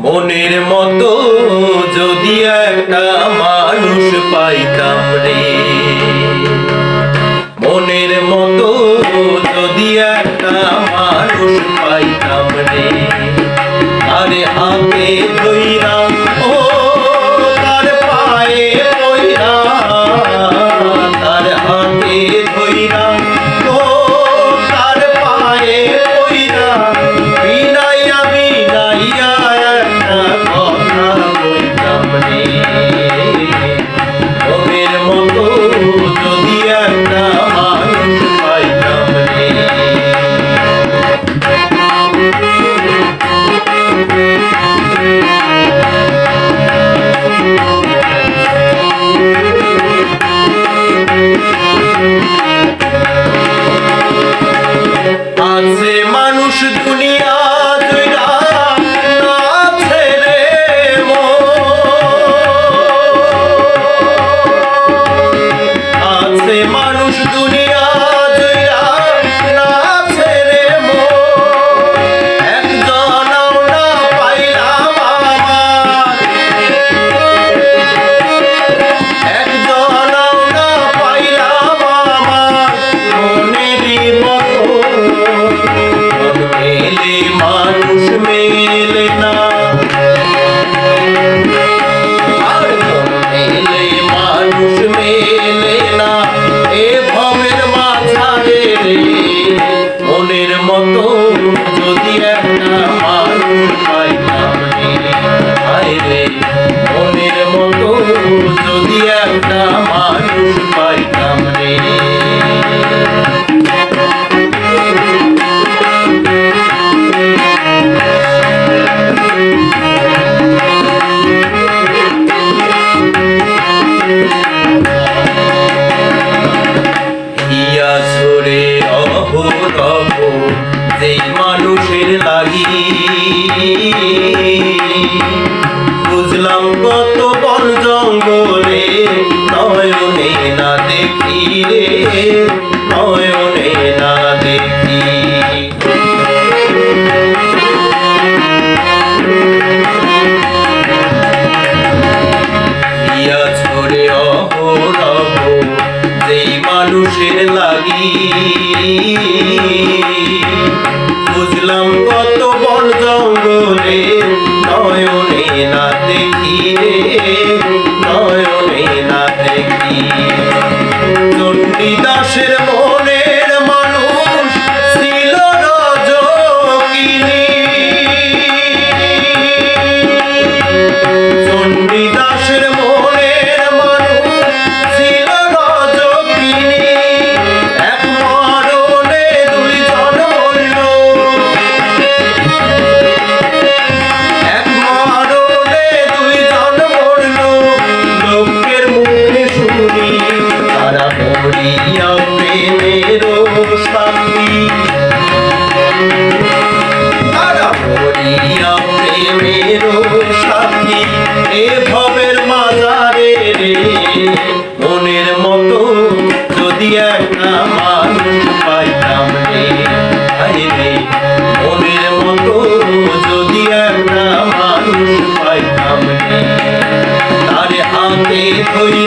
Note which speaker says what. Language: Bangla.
Speaker 1: মনের মতো যদি একটা মানুষ পাইতাম রে, মনের মতো যদি একটা মানুষ পাইতাম রে, আরে হাতে ধইরা ও তার পায়ে পইরা, তার হাতে ধইরা ও তার পায়ে পইরা, বিনাইয়া বিনাইয়া একটা কথা কইতাম রে, মনের মতো যদি একটা মানুষ পাইতাম রে। আছে মানুষ দুনিয়া জুড়া না ছেড়ে আছে মানুষ দুনিয়া জুড়া না ছেড়ে একজনও না পাইলাম আমার, একজনও না পাইলাম আমার মনেরই মতো, মেলে মানুষ মেলে না, আর মেলে মানুষ মেলে না এ ভবের মাঝারে রে, মনের মতো যদি একটা মানুষ পাইতাম রে, হায় রে মনের মতো যদি একটা মানুষ পাইতাম রে। ঝরে অহরহ যেই মানুষের লাগি, বুঝলাম কত বন জঙ্গলে নয়নে না দেখি রে, নয়নে না দেখি, ঝরে অহরহ যেই মানুষের লাগি, বুঝলাম কত বন জঙ্গলে নয়নে না দেখি রে, নয়নে না দেখি, চণ্ডীদাসের মনের মানুষ ছিল রজকিনী, চণ্ডীদাসের মনের মানুষ ছিল রজকিনী, এক মরণে দুইজন মরল, এক মরণে দুইজন মরল, লোকের মুখে শুনি তারা মরিয়া প্রেমের সাথী, তারা মরিয়া প্রেমের সাথী এ ভবের মাঝারে রে, মনের মতো যদি একটা মানুষ পাইতাম রে, হায় রে মনের মতো যদি একটা মানুষ পাইতাম রে, তার হাতে ধরে